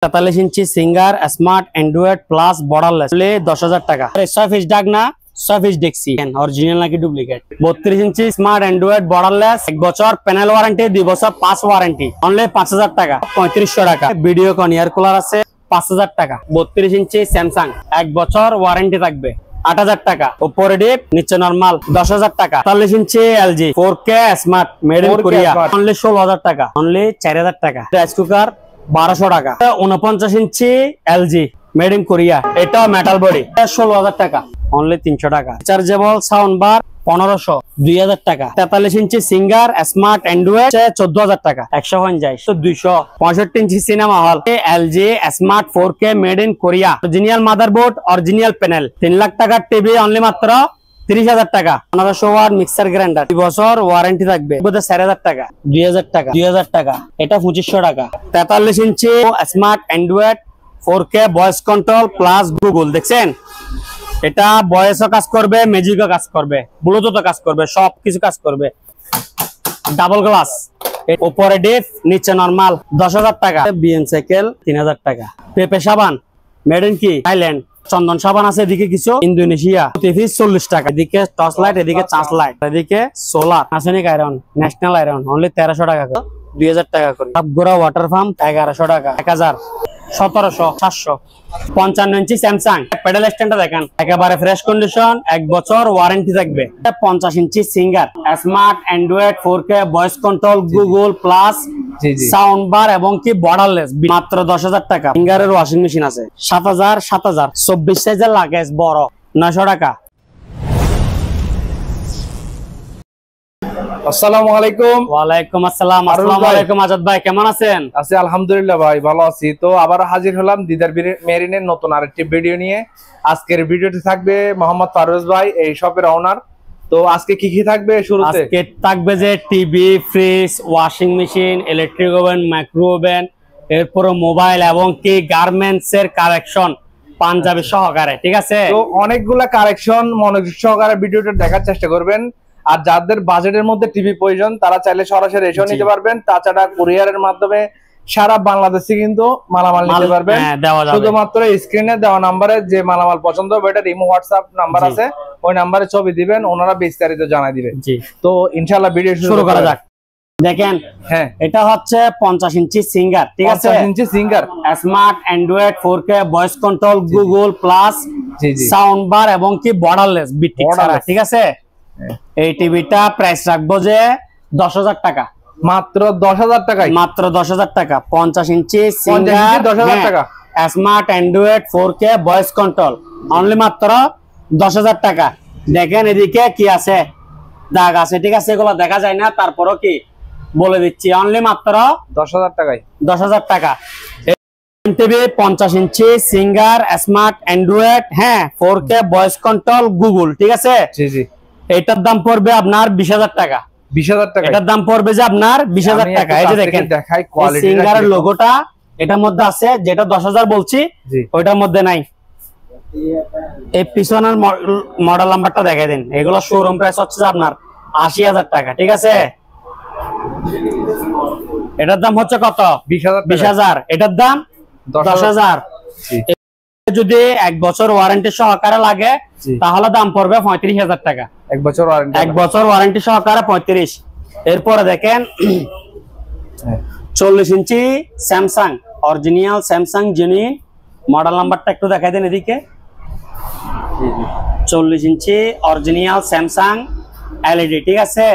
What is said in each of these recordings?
43 inch Singer smart Android plus borderless 10,000 টাকা। 6 piece ডাক না 6 পিস দেখছি অরিজিনাল নাকি ডুপ্লিকেট। 32 ইঞ্চি স্মার্ট অ্যান্ড্রয়েড বর্ডারলেস 1 বছর প্যানেল ওয়ারেন্টি 2 বছর পাস ওয়ারেন্টি অনলি 5,000 টাকা। 3500 টাকা। ভিডিও কন ইয়ার কুলার আছে 5,000 টাকা। 32 ইঞ্চি স্যামসাং 1 বছর ওয়ারেন্টি থাকবে 8,000 টাকা। উপরে ডিপ নিচে নরমাল 10,000 টাকা। 40 inch LG 4K smart made in Korea only 16,000 টাকা অনলি 4,000 টাকা। রাইস কুকার 1200 টাকা। 49 inch LG made in Korea এটা মেটাল বডি 16,000 টাকা অনলি 300 টাকা। চার্জেবল সাউন্ড বার 1500 2000 টাকা। 43 ইঞ্চি সিঙ্গার স্মার্ট অ্যান্ড্রয়েড 14,000 টাকা। 150 200। 65 inch cinema hall LG smart 4K made in Korea original motherboard original panel 3 lakh টাকার TV only মাত্র 30,000 টাকা। 1500 watt mixer grinder 2 বছর warranty থাকবে 4,000 টাকা। 2,000 টাকা 2,000 টাকা এটা 2500 টাকা। 43 inch smart Android 4K voice control plus Google দেখছেন এটা ভয়েসও কাজ করবে ম্যাজিকও কাজ করবে ব্লুটুথও কাজ করবে সবকিছু কাজ করবে। ডাবল গ্লাস উপরে ডিপ নিচে নরমাল 10,000 টাকা। বিএন সাইকেল 3,000 টাকা। পেপে সাবান মেড ইন কি থাইল্যান্ড। চন্দন সাবান আছে এদিকে কিছু ইন্দোনেশিয়া 40 টাকা। এদিকে টর্চ লাইট এদিকে চার্জ লাইট এদিকে সোলার রাসায়নিক আয়রন ন্যাশনাল আয়রন অনলি 1300 টাকা করে 2,000 টাকা করে। গোড়া ওয়াটার পাম্প 1100 টাকা 1,000 1700 700। 55 ইঞ্চি স্যামসাং প্যাডেল স্ট্যান্ড দেখেন একেবারে ফ্রেশ কন্ডিশন 1 বছর ওয়ারেন্টি থাকবে। 50 inch Singer smart Android 4K voice control Google plus sound bar এবং কি বর্ডারলেস মাত্র 10,000 টাকা। সিঙ্গারের ওয়াশিং মেশিন আছে 7,000 24 সাইজের লাগেজ বড় 900 টাকা। আসসালামু আলাইকুম। ওয়ালাইকুম আসসালাম। আসসালামু আলাইকুম আজাদ ভাই কেমন আছেন? আছি আলহামদুলিল্লাহ ভাই ভালো আছি। তো আবার হাজির হলাম দিদার মেরিনের নতুন আরেকটি ভিডিও নিয়ে। আজকের ভিডিওতে থাকবে মোহাম্মদ ফারুজ ভাই এই শপের ওনার। তো আজকে কি কি থাকবে শুরুতে? আজকে থাকবে যে TV fridge washing machine electric oven micro oven এরপর মোবাইল এবং কি গার্মেন্টস এর কালেকশন পাঞ্জাবি সহকারে ঠিক আছে। তো অনেকগুলা কালেকশন মনোযোগ সহকারে ভিডিওটা দেখার চেষ্টা করবেন। আর যাদের বাজেটের মধ্যে টিভি প্রয়োজন তারা চাইলে সরাসরি এসেও নিতে পারবেন। তাছাড়া কুরিয়ারের মাধ্যমে সারা বাংলাদেশে কিন্তু মালামাল নিতে পারবেন। শুধুমাত্র স্ক্রিনে দেওয়া নাম্বারে যে মালামাল পছন্দ হবে এটা রিমো হোয়াটসঅ্যাপ নাম্বার আছে ওই নাম্বারে ছবি দিবেন ওনারা বিস্তারিত জানাই দিবেন। তো ইনশাআল্লাহ ভিডিও শুরু করা যাক। দেখেন হ্যাঁ এটা হচ্ছে 50 ইঞ্চি সিঙ্গার ঠিক আছে। 50 inch Singer smart Android 4K voice control Google plus sound bar এবং কি বর্ডারলেস বিটিক ছাড়া ঠিক আছে। এই টিভিটা প্রাইস রাখবো যে 10,000 টাকা মাত্র 10,000 টাকায় মাত্র 10,000 টাকা। 50 ইঞ্চি সিঙ্গার 10,000 টাকা smart Android 4K voice control only মাত্র 10,000 টাকা। দেখেন এদিকে কি আছে দাগ আছে ঠিক আছে এগুলো দেখা যায় না তারপরও কি বলে দিচ্ছি অনলি মাত্র 10,000 টাকায় 10,000 টাকা। TV 50 inch Singer smart Android হ্যাঁ 4K ভয়েস কন্ট্রোল গুগল ঠিক আছে। জি জি এটার দাম পড়বে আপনার 20,000 টাকা। 20,000 টাকা এটার দাম পড়বে যে আপনার 20,000 টাকা। এই যে দেখেন দেখাই কোয়ালিটি সিঙ্গারের লোগোটা এটার মধ্যে আছে যেটা 10,000 বলছি ওইটার মধ্যে নাই। এই পিছনের মডেল নাম্বারটা দেখাই দেন। এগুলো শোরুম প্রাইস হচ্ছে আপনার 80,000 টাকা ঠিক আছে। এটার দাম হচ্ছে কত 20,000 এটার দাম 10,000। যদি 1 বছর ওয়ারেন্টি সহকারে লাগে তাহলে দাম পড়বে 35,000 টাকা। 1 বছর ওয়ারেন্টি সহকারে 35। এরপরে দেখেন 40 inch Samsung original Samsung genuine model নাম্বারটা একটু দেখাই দেন এদিকে। 40 ইঞ্চি অরিজিনাল স্যামসাং এলইডি ঠিক আছে।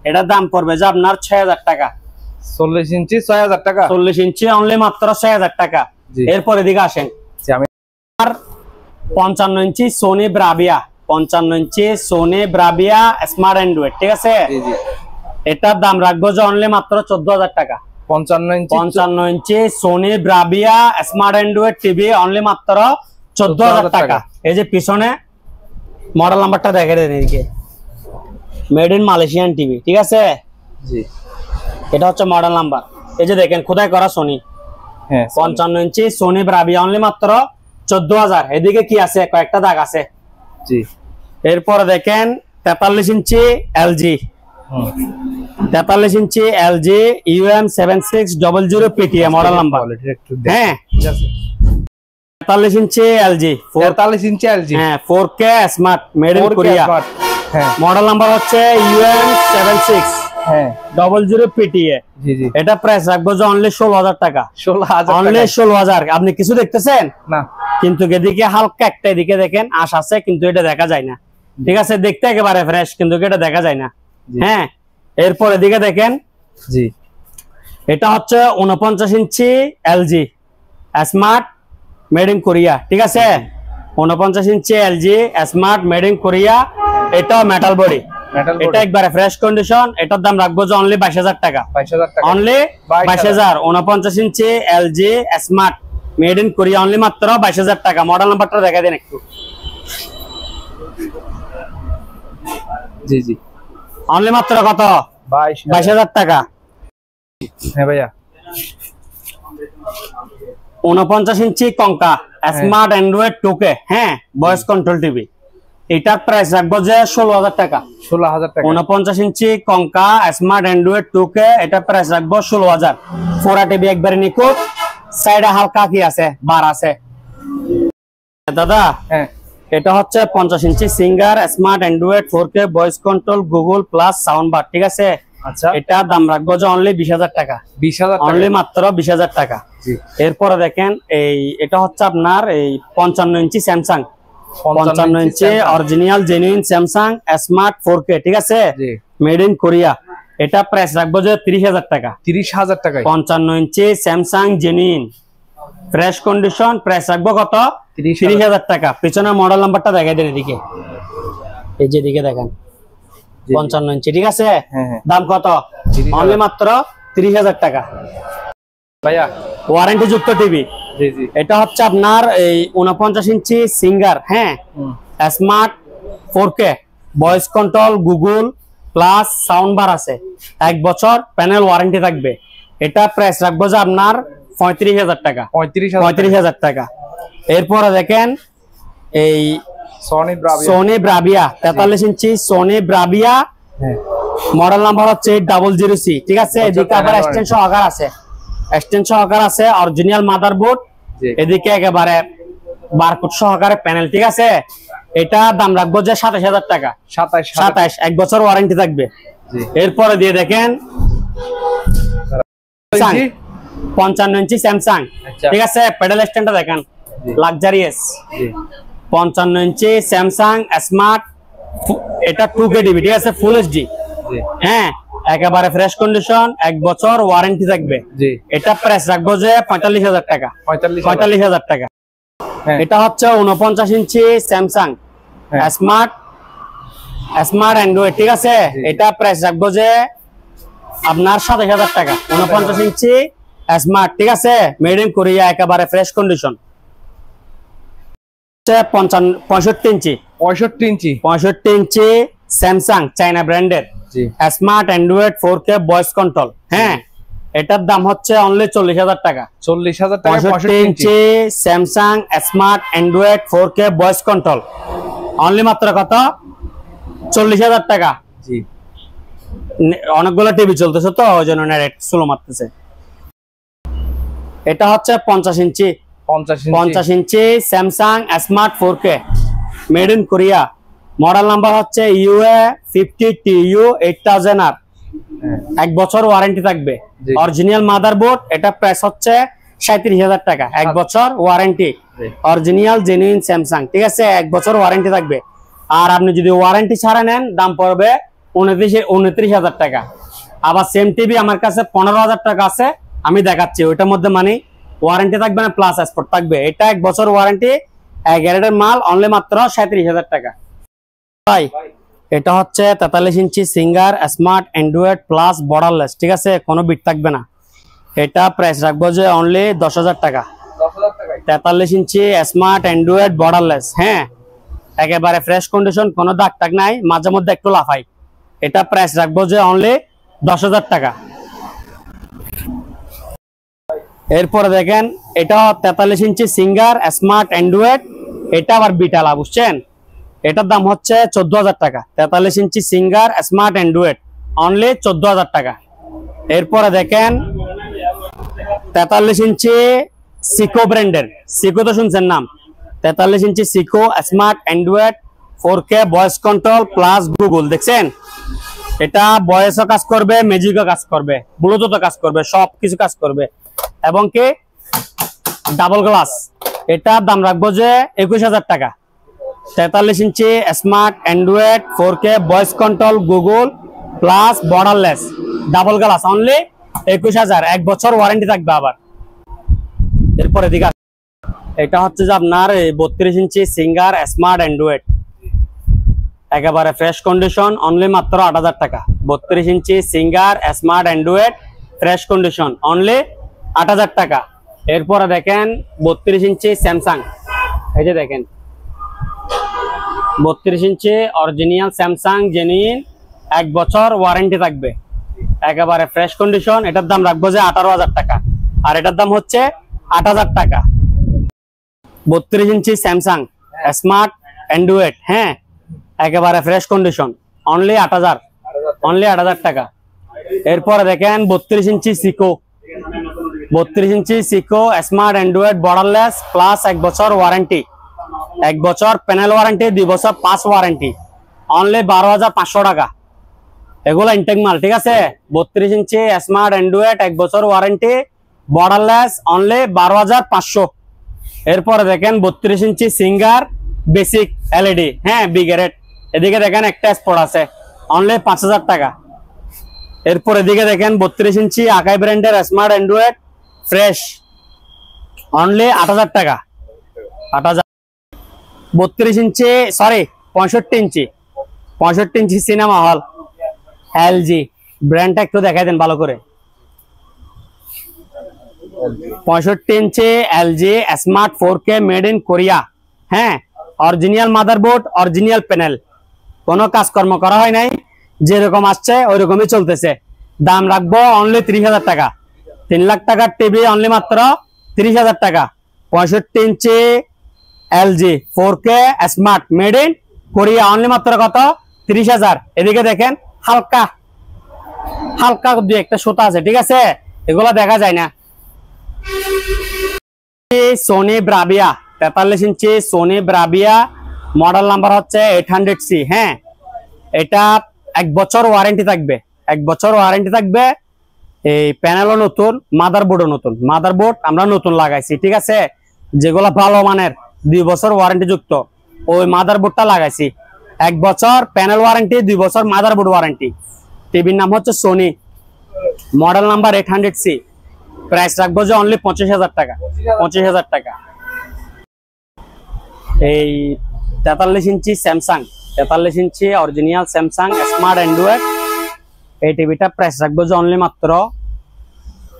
এটার দাম পড়বে যে আপনার 6,000 টাকা। 40 ইঞ্চি 6,000 টাকা। 40 ইঞ্চি অনলি মাত্র 6,000 টাকা। এরপরে এদিকে আসেন 55 inch Sony Bravia 55 inch Sony Bravia smart Android ঠিক আছে। এটার দাম রাখবো যে অনলি মাত্র 14,000 টাকা। 55 inch Sony Bravia smart Android TV only মাত্র 14,000 টাকা। এই যে পিছনে মডেল নাম্বারটা দেখে দেন এদিকে মেড ইন মালয়েশিয়ান টিভি ঠিক আছে। জি এটা হচ্ছে মডেল নাম্বার। এই যে দেখেন খোদাই করা সোনি হ্যাঁ 55 ইঞ্চি সোনি ব্রাভিয়া অনলি মাত্র 14,000। এদিকে কি আছে কয়েকটা দাগ আছে জি। এরপরে দেখেন 43 inch LG 43 inch LG UM7600 PTA model number. হ্যাঁ ঠিক আছে 43 ইঞ্চি এলজি 43 ইঞ্চি এলজি, হ্যাঁ 4K smart made in 4K Korea. smart, হ্যাঁ মডেল নাম্বার হচ্ছে UM7600 হ্যাঁ PTA। জি জি এটা প্রাইস রাখবো যে অনলি 16000 টাকা, 16000 অনলি 16000। আপনি কিছু দেখতেছেন না, কিন্তু এদিকে হালকা একটা এদিকে দেখেন আশ আছে, কিন্তু এটা দেখা যায় না। ঠিক আছে, দেখতে একেবারে ফ্রেশ, কিন্তু এটা দেখা যায় না। হ্যাঁ এরপর এদিকে দেখেন, জি এটা হচ্ছে 49 inch LG smart made in Korea. ঠিক আছে 49 inch LG smart made in Korea, এটা মেটাল বডি, মেটাল এটা একবারে ফ্রেশ কন্ডিশন। এটার দাম রাখবো যে অনলি 22000 টাকা, 22000 টাকা, only 22000। 49 inch LG smart made in Korea, only মাত্র 22000 টাকা। মডেল নাম্বারটা দেখা দেন একটু। জি জি অনলি মাত্র কত? 22000 টাকা। হ্যাঁ ভাইয়া 49 ইঞ্চি কঙ্কা স্মার্ট অ্যান্ড্রয়েড 2K, হ্যাঁ ভয়েস কন্ট্রোল টিভি, এটার প্রাইস রাখবো যে 16000 টাকা। 16000 টাকা 49 ইঞ্চি কঙ্কা স্মার্ট অ্যান্ড্রয়েড 2K, এটা প্রাইস রাখবো 16000। 4 টিভি একবারে নিখুঁত, সাইডে হালকা কি আছে বার আছে দাদা। হ্যাঁ এটা হচ্ছে 50 inch Singer smart Android 4K voice control Google plus sound bar. ঠিক আছে, আচ্ছা এটা দাম রাখবো যে অনলি 20000 টাকা, 20000 টাকা, অনলি মাত্র 20000 টাকা। জি এরপরে দেখেন এটা হচ্ছে আপনার এই 55 inch Samsung, 55 inch original genuine Samsung smart 4K। ঠিক আছে, জি মেড ইন কোরিয়া, এটা প্রাইস রাখবো যে 30000 টাকা, 30000 টাকায় 55 inch Samsung genuine fresh condition, price রাখবো কত? 30000 টাকা। পিছনের মডেল নাম্বারটা দেখাই দেন এদিকে, এই যে এদিকে দেখেন 55 ইঞ্চি। ঠিক আছে, হ্যাঁ হ্যাঁ দাম কত? 30000 অনলি মাত্র 30000 টাকা। ভাইয়া ওয়ারেন্টি যুক্ত টিভি, জি জি এটা হচ্ছে আপনার এই 49 ইঞ্চি সিঙ্গার, হ্যাঁ smart 4K voice control Google plus sound বার আছে, 1 বছর প্যানেল ওয়ারেন্টি থাকবে। এটা প্রাইস রাখবো যে আপনার 35000 টাকা, 35000 টাকা। এরপরে দেখেন এই সোনি ব্রাভিয়া 43 ইঞ্চি সোনি ব্রাভিয়া, মডেল নাম্বার হচ্ছে 000C। ঠিক আছে, এদিকে আবার এক্সটেনশন সহকার আছে, এক্সটেনশন সহকার আছে, অরিজিনাল মাদারবোর্ড, এদিকে একেবারে বারকোড সহকারে প্যানেল। ঠিক আছে, এটা দাম রাখবো যে 27000 টাকা, 27 1 বছর ওয়ারেন্টি থাকবে। এরপরে দিয়ে দেখেন 55 ইঞ্চি স্যামসাং। ঠিক আছে, প্যাডেল স্ট্যান্ডটা দেখেন লাক্সারিয়াস। 55 ইঞ্চি স্যামসাং স্মার্ট, এটা 2K টিভি। ঠিক আছে, ফুল এইচডি, হ্যাঁ একেবারে ফ্রেশ কন্ডিশন, 1 বছর ওয়ারেন্টি থাকবে। এটা প্রাইস রাখবো যে 45000 টাকা, 45000 টাকা। এটা হচ্ছে 49 ইঞ্চি স্যামসাং স্মার্ট অ্যান্ড্রয়েড। ঠিক আছে, এটা প্রাইস রাখবো যে আপনার 27000 টাকা, 49 ইঞ্চি স্মার্ট। ঠিক আছে, মেড ইন কোরিয়া, একেবারে ফ্রেশ কন্ডিশন। 65 ইঞ্চি স্যামসাং চাইনা ব্র্যান্ডের smart Android 4K voice control, হ্যাঁ এটার দাম হচ্ছে অনলি 40000 টাকা, 65 inch Samsung smart Android 4K voice control, only মাত্র কত? 40000 টাকা। অনেকগুলো টিভি চলতেছে তো ওই জন্য রেট স্লো মারতেছে। এটা হচ্ছে 50 inch Samsung smart 4K made in Korea, model number হচ্ছে UA50TU 8000R, 1 বছর ওয়ারেন্টি থাকবে, অরিজিনাল মাদারবোর্ড। এটা প্রাইস হচ্ছে 37000 টাকা, 1 বছর ওয়ারেন্টি, অরিজিনাল জেনুইন স্যামসাং। ঠিক আছে, 1 বছর ওয়ারেন্টি থাকবে। আর আপনি যদি ওয়ারেন্টি ছাড়া নেন দাম পড়বে 29000 টাকা। আবার সেম টিভি আমার কাছে 15000 টাকা আছে, আমি দেখাচ্ছি ওইটার মধ্যে মানে ওয়ারেন্টি থাকবে না, প্লাস এক্সপোর্ট থাকবে। এটা 1 বছর ওয়ারেন্টি, গ্যারেন্টেড মাল, অনলি মাত্র 37000 টাকা। ভাই এটা হচ্ছে 43 inch Singer smart Android plus borderless. ঠিক আছে, কোনো বিট থাকবে না। এটা প্রাইস রাখবো যে অনলি 10000 টাকা, 43 ইঞ্চি স্মার্ট অ্যান্ড্রয়েড বর্ডারলেস, হ্যাঁ একেবারে ফ্রেশ কন্ডিশন, কোনো দাগ টাগ নাই, মাঝে মধ্যে একটু লাফাই। এটা প্রাইস রাখবো যে অনলি 10000 টাকা। এরপরে দেখেন এটা 43 ইঞ্চি সিঙ্গার স্মার্ট অ্যান্ড্রয়েড, এটা আবার বিটালা, বুঝছেন? এটার দাম হচ্ছে 14000 টাকা, 43 inch Singer smart Android only 14,000 টাকা। এরপরে দেখেন 43 ইঞ্চি সিকো ব্র্যান্ডের, সিকো তো শুনছেন নাম, 43 ইঞ্চি সিকো smart Android 4K voice control plus Google, দেখছেন? এটা ভয়েসও কাজ করবে, ম্যাজিকও কাজ করবে, ব্লুটুথও কাজ করবে, সব কিছু কাজ করবে এবং কি ডাবল গ্লাস। এটার দাম রাখবো যে 21,000 টাকা। 43 inch smart Android 4K voice control Google plus borderless double glass only 21,000, 1 বছর ওয়ারেন্টি থাকবে আবার। এরপরে দিকে এটা হচ্ছে যে আপনার 32 ইঞ্চি সিঙ্গার স্মার্ট অ্যান্ড্রয়েড, একেবারে ফ্রেশ কন্ডিশন, অনলি মাত্র 8,000 টাকা। 32 inch Singer smart Android fresh condition only 8,000 টাকা। এরপরে দেখেন 32 ইঞ্চি স্যামসাং, এই যে দেখেন 32 ইঞ্চি অরিজিনাল স্যামসাং জেনুইন, 1 বছর ওয়ারেন্টি থাকবে, একেবারে ফ্রেশ কন্ডিশন। এটার দাম রাখবো যে 18,000 টাকা, আর এটার দাম হচ্ছে 8,000 টাকা। 32 ইঞ্চি স্যামসাং স্মার্ট অ্যান্ড্রয়েড, হ্যাঁ, একেবারে ফ্রেশ কন্ডিশন অনলি 8,000, অনলি 8,000 টাকা। এরপরে দেখেন 32 ইঞ্চি সিকো, 32 ইঞ্চি সিকো স্মার্ট অ্যান্ড্রয়েড বর্ডারলেস প্লাস 1 বছর ওয়ারেন্টি, 1 বছর প্যানেল ওয়ারেন্টি, 2 বছর পাস ওয়ারেন্টি, অনলি 12,500 টাকা। এগুলো ইনটেক মাল, ঠিক আছে? 32 ইঞ্চি স্মার্ট অ্যান্ড্রয়েড 1 বছর ওয়ারেন্টি বর্ডারলেস অনলি 12,500। এরপরে দেখেন 32 ইঞ্চি সিঙ্গার বেসিক এলইডি, হ্যাঁ, বিগ রেট। এদিকে দেখেন একটা স্পট আছে অনলি 5,000 টাকা। এরপর এদিকে দেখেন 32 ইঞ্চি আকাই ব্র্যান্ডের স্মার্ট অ্যান্ড্রয়েড ফ্রেশ অনলি 8,000 টাকা, 8,000। 32 inch sorry 65 inch cinema hall LG ব্র্যান্ডটা একটু দেখাই দেন ভালো করে। 65 inch LG smart 4K made in Korea, হ্যাঁ, অরিজিনাল মাদারবোর্ড, অরিজিনাল প্যানেল, কোনো কাজকর্ম করা হয় নাই, যেরকম আসছে ওইরকমই চলতেছে। দাম রাখবো অনলি 30,000 টাকা। 3 লাখ টাকার টিভি অনলি মাত্র 30,000 টাকা। 65 inch LG 4K smart made in Korea only মাত্র কত? 30,000। এদিকে দেখেন হালকা হালকা একটা সুতা আছে, ঠিক আছে, এগুলো দেখা যায় না। সোনি ব্রাভিয়া 43 ইঞ্চি সোনি ব্রাভিয়া, মডেল নাম্বার হচ্ছে 800C, হ্যাঁ, এটা 1 বছর ওয়ারেন্টি থাকবে, 1 বছর ওয়ারেন্টি থাকবে। এই প্যানেলও নতুন, মাদারবোর্ডও নতুন, মাদারবোর্ড আমরা নতুন লাগাইছি, ঠিক আছে, যেগুলো ভালো মানের 2 বছর ওয়ারেন্টি যুক্ত ওই মাদারবোর্ডটা লাগাইছি। 1 বছর প্যানেল ওয়ারেন্টি, 2 বছর মাদারবোর্ড ওয়ারেন্টি। টিভির নাম হচ্ছে Sony, model number 800C, price রাখবো যে অনলি 25,000 টাকা, 25,000 টাকা। এই 43 ইঞ্চি স্যামসাং, 43 ইঞ্চি অরিজিনাল স্যামসাং স্মার্ট অ্যান্ড্রয়েড, এই টিভিটা প্রাইস রাখবো যে অনলি মাত্র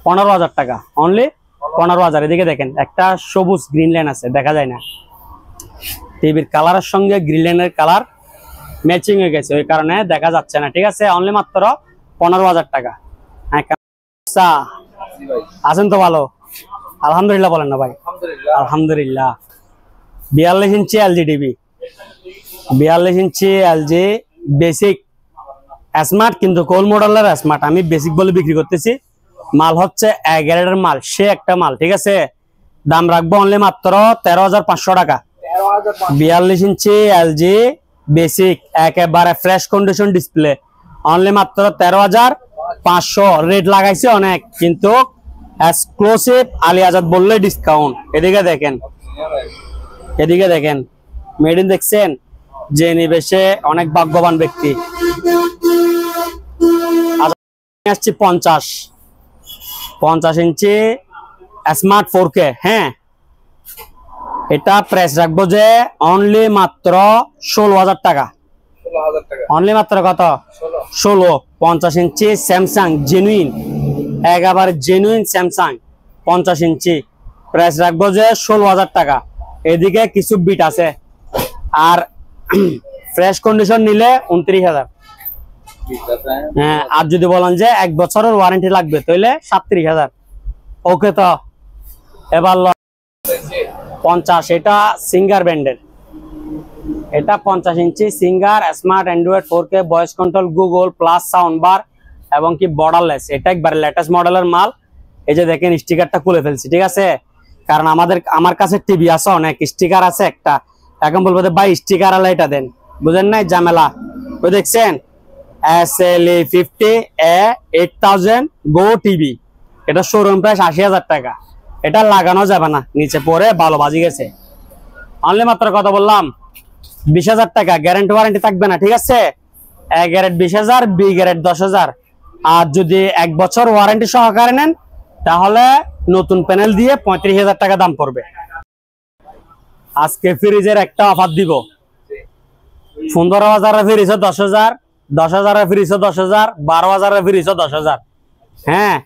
15,000 টাকা, অনলি 15,000। এদিকে দেখেন একটা সবুজ গ্রিন লাইন আছে, দেখা যায় না, টিভির কালারের সঙ্গে গ্রিন লাইনের কালার ম্যাচিং হয়ে গেছে, ওই কারণে দেখা যাচ্ছে না, ঠিক আছে, অনলি মাত্র 15,000 টাকা। আছেন তো ভালো? আলহামদুলিল্লাহ বলেন না ভাই? আলহামদুলিল্লাহ। 42 ইঞ্চি এলজি টিভি, 42 ইঞ্চি এলজি বেসিক স্মার্ট, কিন্তু কোল মডেলের স্মার্ট, আমি বেসিক বলে বিক্রি করতেছি, মাল হচ্ছে এ গ্রেডের মাল, সে একটা মাল, ঠিক আছে। দাম রাখবো অনলি মাত্র 13,500 টাকা। 42 ইঞ্চি এলজি বেসিক একেবারে ফ্রেশ কন্ডিশন ডিসপ্লে অনলি মাত্র 13,500। রেট লাগাইছে অনেক, কিন্তু এক্সক্লুসিভ আলী আজাদ বললে ডিসকাউন্ট। এদিকে দেখেন, এদিকে দেখেন মেড ইন, দেখছেন, যে নিবেশে অনেক ভাগ্যবান ব্যক্তি। আসছি 50 ইঞ্চি স্মার্ট 4K, হ্যাঁ, এটা প্রাইস রাখবো যে অনলি মাত্র 16,000 টাকা, অনলি মাত্র কত? 16। 50 ইঞ্চি স্যামসাং জেনুইন, একেবারে জেনুইন স্যামসাং 50 ইঞ্চি, প্রাইস রাখবো যে 16,000 টাকা। এদিকে কিছু বিট আছে, আর ফ্রেশ কন্ডিশন নিলে 29,000, হ্যাঁ, আর যদি বলেন যে 1 বছরের ওয়ারেন্টি লাগবে তাহলে 37,000। ওকে, তো এবার 50, এটা সিঙ্গার ব্র্যান্ডের, এটা 50 inch Singer smart Android 4K voice control Google plus sound bar এবং কি বর্ডারলেস। এটা একবার লেটেস্ট মডেলের মাল। এই যে দেখেন স্টিকারটা খুলে ফেলছি, ঠিক আছে, কারণ আমার কাছে টিভি আছে অনেক, স্টিকার আছে একটা, এখন বলবো ভাই স্টিকার আলা এটা দেন, বুঝেন নাই ঝামেলা। ওই দেখছেন SLE50 A8000 গো টিভি, এটা শোরুম প্রাইস 80,000 টাকা। এটা লাগানো যাবে না, নিচে পরে ভালো বাজি গেছে। অনলি মাত্র কথা বললাম 20,000 টাকা, গ্যারান্টি ওয়ারেন্টি থাকবে না, ঠিক আছে। A grade 20,000, B grade 10,000। আর যদি 1 বছর ওয়ারেন্টি সহকারে নেন তাহলে নতুন প্যানেল দিয়ে 35,000 টাকা দাম পড়বে। আজকে ফ্রিজের একটা অফার দিব, 15,000 ফ্রিজ 10,000, 10,000 ফ্রিজ 10,000, 12,000 ফ্রিজ 10,000। হ্যাঁ,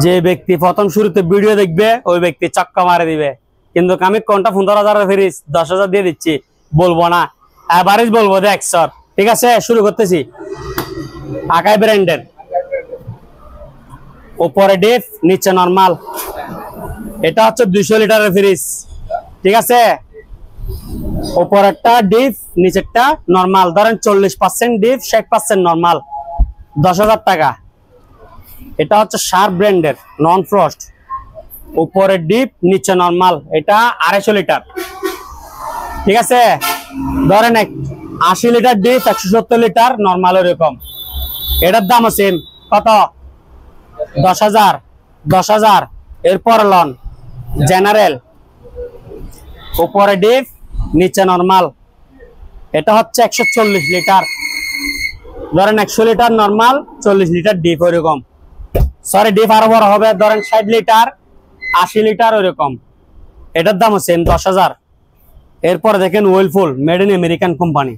যে ব্যক্তি প্রথম শুরুতে ভিডিও দেখবে ওই ব্যক্তি চক্কা মারে দিবে, কিন্তু আমি কোনটা 15,000 ফ্রিজ 10,000 দিয়ে দিচ্ছি বলবো না, এভারেজ বলবো যে 100। ঠিক আছে, শুরু করতেছি। আকাই ব্র্যান্ডের, উপরে ডিপ নিচে নরমাল। এটা হচ্ছে 200 লিটারের ফ্রিজ, ঠিক আছে। উপরেরটা ডিপ নিচেরটা নরমাল, ধরেন 40% ডিপ 60% নরমাল, 10,000 টাকা। এটা হচ্ছে শার্প ব্র্যান্ডের নন ফ্রস্ট, উপরে ডিপ নিচে নরমাল, এটা 250 লিটার, ঠিক আছে। ধরেন 80 লিটার ডিপ 170 লিটার নরমাল, এরকম। এটার দাম আছে কত? 10,000, 10,000। এরপর লন জেনারেল, উপরে ডিপ নিচে নরমাল, এটা হচ্ছে 140 লিটার। ধরেন 100 লিটার নরমাল, 40 লিটার ডিপ, ওইরকম। সরি, ডিপ আরো বড় হবে, ধরেন 60 লিটার 80 লিটার ওইরকম। এটার দাম হচ্ছে 10,000। এরপর দেখেন ওয়েলফুল, মেড ইন আমেরিকান কোম্পানি,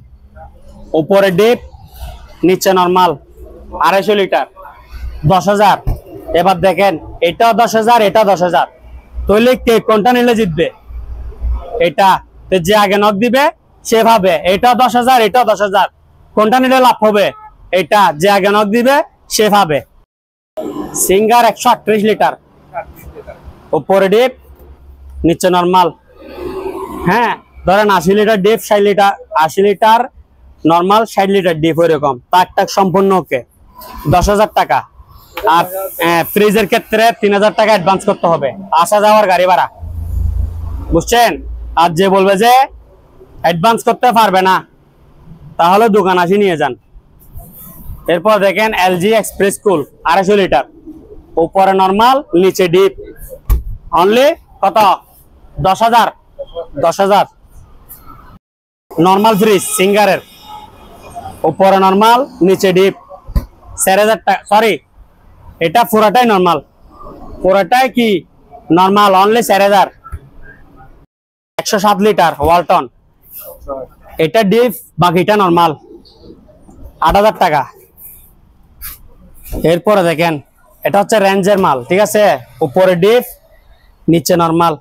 উপরে ডিপ নিচে নরমাল, 250 লিটার, 10,000। এবার দেখেন এটা 10,000, এটা 10,000। তাহলে কে কোনটা নিলে জিতবে? এটা, যে আগে নক দিবে সে ভাবে এটা 10,000, এটা 10,000, কোনটা নিলে লাভ হবে? এটা, যে আগে নক দিবে সে ভাবে। সিঙ্গার 138 লিটার, উপরে ডিপ নিচে নরমাল। হ্যাঁ, ধরেন 80 litre deep, 60 litre, 80 litre normal, 60 litre deep, ওইরকম। তাক সম্পূর্ণ ওকে, 10,000 টাকা। আর ফ্রিজের ক্ষেত্রে 3,000 টাকা অ্যাডভান্স করতে হবে, আসা যাওয়ার গাড়ি ভাড়া, বুঝছেন। আর যে বলবে যে অ্যাডভান্স করতে পারবে না, তাহলে দোকান আসি নিয়ে যান। এরপর দেখেন LG এক্সপ্রেস কুল 250 লিটার, উপরে নরমাল নিচে ডিপ, অনলি কত? 10,000, 10,000। নরমাল ফ্রিজ সিঙ্গারের, উপরে নরমাল নিচে ডিপ, 4,000 টাকা। সরি, এটা পুরাটাই নরমাল, পুরাটাই কি নরমাল, অনলি 4,000। 107 লিটার ওয়ালটন, এটা ডিপ বাকিটা নরমাল, 8,000 টাকা। এরপরে দেখেন এটা হচ্ছে রেঞ্জের মাল, ঠিক আছে। উপরে ডিপ নিচে নরমাল,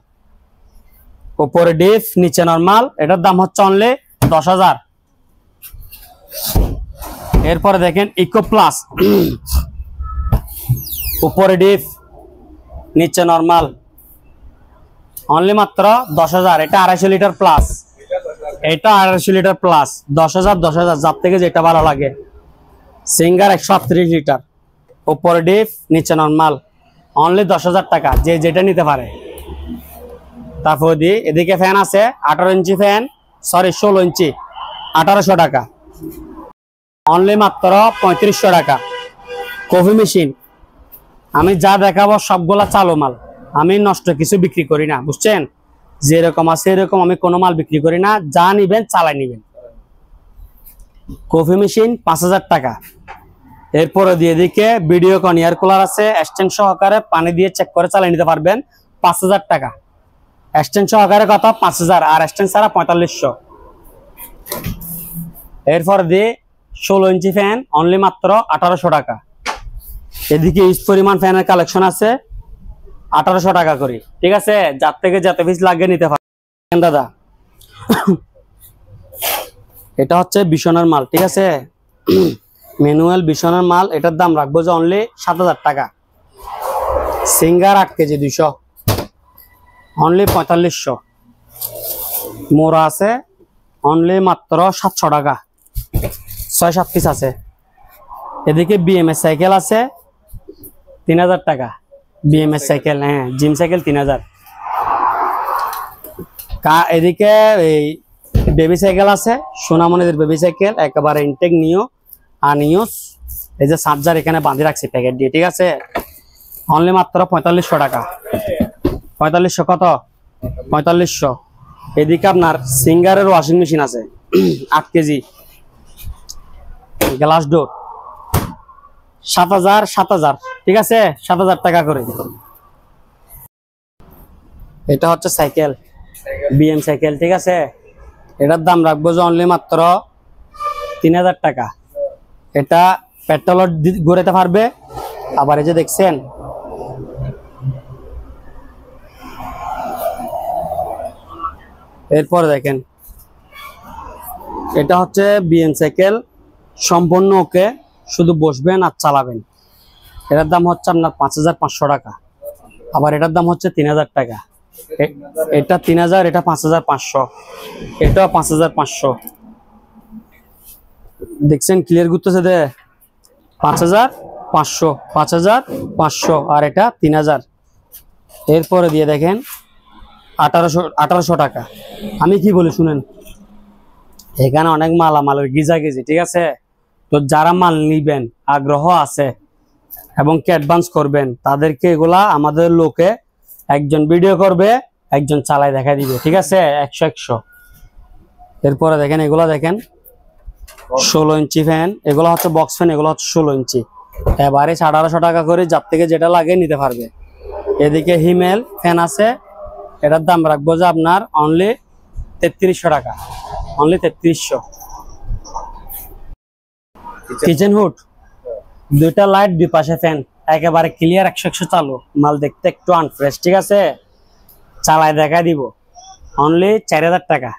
উপরে ডিপ নিচে নরমাল, এটার দাম হচ্ছে অনলি 10,000। এরপরে দেখেন ইকো প্লাস, উপরে ডিপ নিচে নরমাল, অনলি মাত্র 10,000। এটা 250 লিটার প্লাস, এটা 250 লিটার প্লাস, 10,000, 10,000, যার থেকে যেটা ভালো লাগে। সিঙ্গার 138 লিটার, উপরে ডিপ নিচে নরমাল, অনলি 10,000 টাকা, যে যেটা নিতে পারে। তারপর এদিকে ফ্যান আছে 18 ইঞ্চি ফ্যান, সরি 16 ইঞ্চি, 1800 টাকা, অনলি মাত্র 3500 টাকা। কফি মেশিন, আমি যা দেখাবো সবগুলা চালু মাল, আমি নষ্ট কিছু বিক্রি করি না, বুঝছেন। যেরকম আছে এরকম আমি কোনো মাল বিক্রি করি না, যা নিবেন চালাই নিবেন। কফি মেশিন 5,000 টাকা। এরপরে দিয়ে দিকে ভিডিওকন এয়ার কুলার আছে, স্ট্যান্ড সহকারে পানি দিয়ে চেক করে চালিয়ে নিতে পারবেন, 5,000 টাকা। স্ট্যান্ড সহকারে কত? 5,000, আর স্ট্যান্ড ছাড়া 4500। এরপর দিয়ে 16 ইঞ্চি ফ্যান, অনলি মাত্র 1800 টাকা। এদিকে ইউজ পরিমাণ ফ্যানের কালেকশন আছে, 1800 টাকা করি, ঠিক আছে। যার থেকে যত পিস লাগে নিতে পারেন দাদা। এটা হচ্ছে বিছানার মাল, ঠিক আছে, ম্যানুয়াল বিছানার মাল। এটার দাম রাখবো যে অনলি 7,000 টাকা। Singer 8 KG 200, only 4500। মোড়া আছে অনলি মাত্র 700 টাকা, 6-7 পিস আছে। এদিকে বিএমএস সাইকেল আছে 3000 টাকা, বিএমএস সাইকেল, হ্যাঁ জিম সাইকেল 3000। এদিকে এই বেবি সাইকেল আছে, সোনামণিদের বেবি সাইকেল একেবারে ইনটেক নিও আনিউস। এই যে চার্জার এখানে বাঁধে রাখছি প্যাকেট দিয়ে, ঠিক আছে, অনলি মাত্র 4500 টাকা। 4500 কত? 4500। এদিকে আপনার সিঙ্গারের ওয়াশিং মেশিন আছে 8 কেজি গ্লাস ডোর, 7000, ঠিক আছে, 7000 টাকা করে। এটা হচ্ছে সাইকেল, বিএম সাইকেল, ঠিক আছে, এটার দাম রাখবো যে অনলি মাত্র 3000 টাকা। এটা পেট্রোল ঘুরাতে পারবে। আবার এই যে দেখছেন এরপর দেখেন এটা হচ্ছে বিএম সাইকেল, সম্পূর্ণ ওকে, শুধু বসবেন আর চালাবেন। এটার দাম হচ্ছে আপনার 5500 টাকা। আবার এটার দাম হচ্ছে 3000 টাকা। এটা 3000, এটা 5500, এটা 5500। দেখছেন ক্লিয়ার ঘুরতেছে দে, 5500, 5500, আর এটা 3000। এরপরে দিয়ে দেখেন 1800 টাকা। আমি কি বলি শুনেন, এখানে অনেক মালামালের গিজাগিজি, ঠিক আছে, তো যারা মাল নিবেন আগ্রহ আছে এবং কি অ্যাডভান্স করবেন তাদেরকে এগুলা আমাদের লোকে একজন ভিডিও করবে, একজন চালায় দেখা দিবে, ঠিক আছে, 100-100। এরপরে দেখেন এগুলা দেখেন 16 ইঞ্চি ফ্যান, এগুলো হচ্ছে বক্স ফ্যান, এগুলো হচ্ছে 16 ইঞ্চি। এবারে 1800 টাকা করে যার থেকে যেটা লাগে নিতে পারবে। এদিকে হিমেল ফ্যান আছে, এটার দাম রাখবো যে আপনার অনলি 3300 টাকা, অনলি 3300। কিচেন হুড, দুইটা লাইট, দুই পাশে ফ্যান, একেবারে ক্লিয়ার, 100-100 চালু, মাল দেখতে একটু আনফ্রেশ, ঠিক আছে, চালায় দেখা দিব, অনলি 4000 টাকা,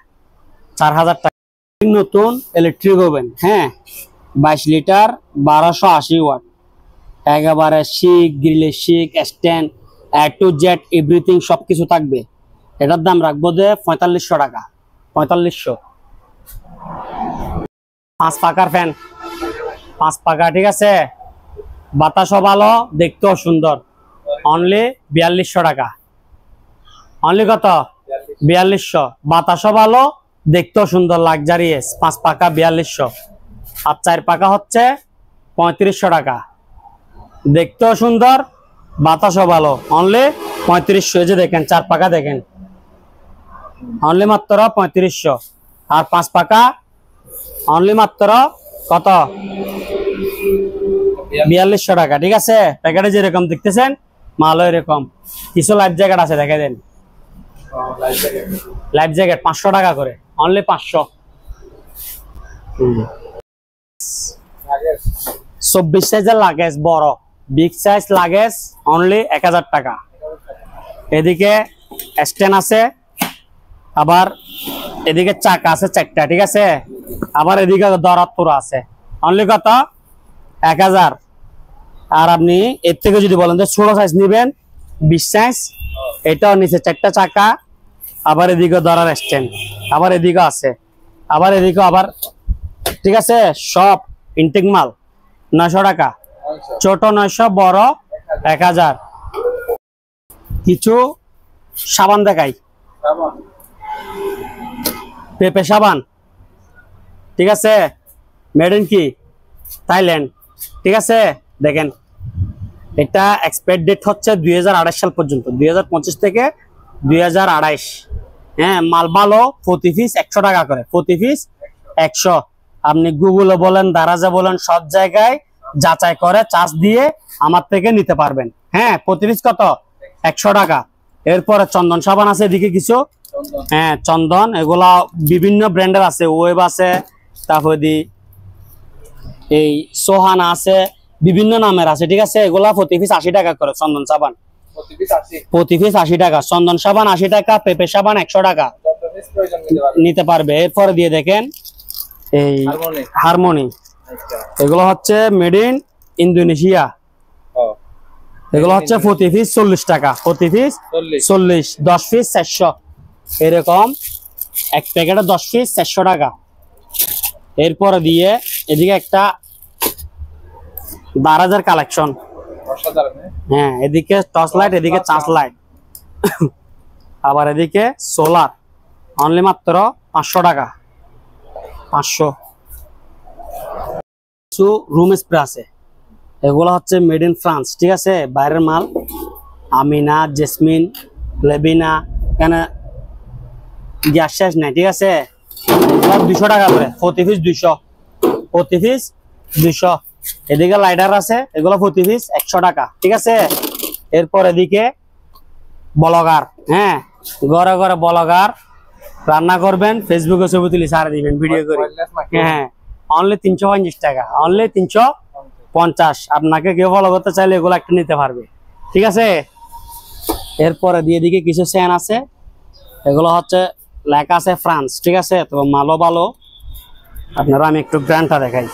4000 টাকা। নতুন ইলেকট্রিক ওভেন, হ্যাঁ 22 লিটার 1280 ওয়াট, একেবারে শিক, গ্রিলের শিক, stand, A to Z everything সবকিছু থাকবে। এটার দাম রাখবো যে 4500 টাকা, 4500। 5 পাকার ফ্যান, 5 পাকা, ঠিক আছে, বাতাসও ভালো, দেখতেও সুন্দর, অনলি 4200 টাকা, অনলি কত? 4200। বাতাসও ভালো, দেখতেও সুন্দর, লাক্সারিয়াস, 5 পাকা 4200। আর 4 পাকা হচ্ছে 3500 টাকা, দেখতেও সুন্দর, বাতাসও ভালো, অনলি 3500। এই যে দেখেন 4 পাকা দেখেন, অনলি মাত্র 3500। আর 5 পাকা অনলি মাত্র কত? 4200 টাকা, ঠিক আছে। প্যাকেটে যেরকম দেখতেছেন মালও এরকম। কিছু লাইফ জ্যাকেট আছে, দেখে দেন, লাইফ জ্যাকেট 500 টাকা করে, অনলি 500। 24 সাইজের লাগেজ, বড় বিগ সাইজ লাগেজ, অনলি 1000 টাকা। এদিকে স্ট্যান্ড আছে, আবার এদিকে চাকা আছে 4টা, ঠিক আছে, আবার এদিকে দরাত্তর আছে, অনলি কত? 1000। আর আপনি এর থেকে যদি বলেন যে ছোট সাইজ নিবেন 20 সাইজ, এটাও নিচে 4টা চাকা, আবার এদিকে ধরার স্ট্যান্ড, আবার এদিকে আছে, আবার এদিকে আবার, ঠিক আছে, সব ইনটেক মাল। 900 টাকা, ছোট 900, বড় 1000। কিছু সাবান দেখাই, পেপে সাবান, ঠিক আছে, মেড ইন কি থাইল্যান্ড, ঠিক আছে। দেখেন এটা এক্সপায়ার ডেট হচ্ছে 2028 সাল পর্যন্ত, 2025 থেকে 2028। হ্যাঁ, মাল ভালো, প্রতি পিস 100 টাকা করে, প্রতি পিস 100। আপনি গুগলে বলেন, দারাজে বলেন, সব জায়গায় যাচাই করে চার্জ দিয়ে আমার থেকে নিতে পারবেন। হ্যাঁ, প্রতি পিস কত? 100 টাকা। এরপরে চন্দন সাবান আছে এদিকে কিছু, হ্যাঁ চন্দন, এগুলা বিভিন্ন ব্র্যান্ডের আছে, ওয়েব আছে, তারপর এই সোহানা আছে, বিভিন্ন নামের আছে, ঠিক আছে। এগুলা প্রতি পিস 80 টাকা করে চন্দন সাবান, প্রতি পিস 80 টাকা। চন্দন সাবান 80 টাকা, পেপে সাবান 100 টাকা নিতে পারবে। এরপরে দিয়ে দেখেন এই হারমোনি, এগুলো হচ্ছে মেড ইন ইন্দোনেশিয়া, এগুলো হচ্ছে প্রতি পিস 40 টাকা, প্রতি পিস 40, 10 পিস 400, এরকম এক প্যাকেটে 10 পিস 400 টাকা। এরপরে দিয়ে এদিকে একটা 12,000 কালেকশন। হ্যাঁ, এদিকে টর্চ লাইট, এদিকে চার্জ লাইট, আবার এদিকে সোলার, অনলি মাত্র 500 টাকা। 500। কিছু রুম স্প্রে আছে, এগুলো হচ্ছে মেড ইন ফ্রান্স, ঠিক আছে, বাইরের মাল। আমিনা, জেসমিন, লেবিনা, এখানে গ্যাস শেষ নাই, ঠিক আছে। 200 টাকা করে প্রতি পিস, 200 প্রতি পিস 200। এদিকে লাইটার আছে, এগুলো প্রতি পিস 100 টাকা, ঠিক আছে। এরপর এদিকে ব্লগার, হ্যাঁ, ঘরে ঘরে ব্লগার রান্না করবেন, ফেসবুকে ছবি তুলি ছাড়ে দিবেন ভিডিও করে। হ্যাঁ, অনলি 350 টাকা, অনলি 350। আপনাকে কেউ ফলো করতে চাইলে এগুলো একটা নিতে পারবে, ঠিক আছে। এরপরে দিয়ে দিকে কিছু সেন আছে, এগুলো হচ্ছে লেখা আছে ফ্রান্স, ঠিক আছে। তো মালও ভালো। আপনারা আমি একটু ব্র্যান্ডটা দেখাই,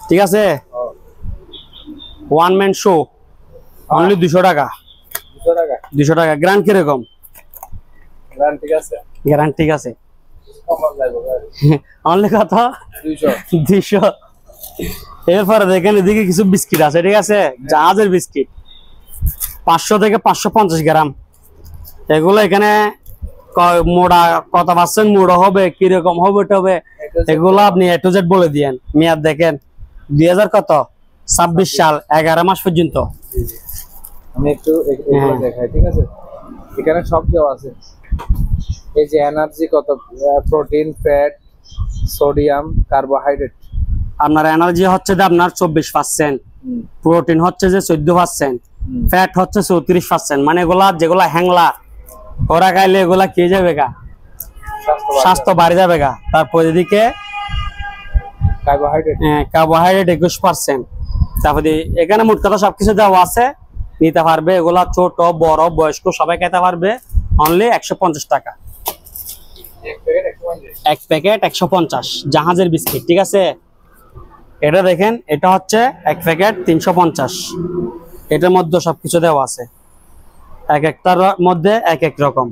ঠিক আছে। ওয়ান ম্যান শো, অনলি 200 টাকা। 200 টাকা। গ্রান্ড কিরকম? গ্যারান্টি ঠিক আছে। অনলি কত? 200। এরপরে দেখেন এদিকে কিছু বিস্কিট আছে, ঠিক আছে, জাহাজের বিস্কিট, 500 থেকে 550 গ্রাম। এগুলো এখানে মোড়া কত পার্সেন্ট মোড়া হবে, কিরকম হবে, এগুলো আপনি A to Z বলে দিয়েন। মেয়াদ দেখেন 2000 কত 26 সাল 11 মাস পর্যন্ত। আমি একটু এগুলো দেখাই, ঠিক আছে। এখানে সব দেওয়া আছে, এই যে এনার্জি কত, প্রোটিন, ফ্যাট, সোডিয়াম, কার্বোহাইড্রেট। আপনার এনার্জি হচ্ছে যে আপনার 24%, প্রোটিন হচ্ছে যে 14%, ফ্যাট হচ্ছে 34%। মানে এগুলা যেগুলা হ্যাংলা ওরা খাইলে এগুলা কে যাবে গা, স্বাস্থ্য বাড়ি যাবে গা। তারপর এদিকে কার্বোহাইড্রেট 21%। তারপরে এখানে মোট কথা সবকিছু দেওয়া আছে, নিতে পারবে। এগুলা ছোট বড় বয়স্ক সবাই খেতে পারবে, অনলি 150 টাকা। এক প্যাকেট 150 জাহাজের বিস্কিট, ঠিক আছে। এটা দেখেন, এটা হচ্ছে এক প্যাকেট 350। এটার মধ্যে সবকিছু দেওয়া আছে, এক একটার মধ্যে এক এক রকম।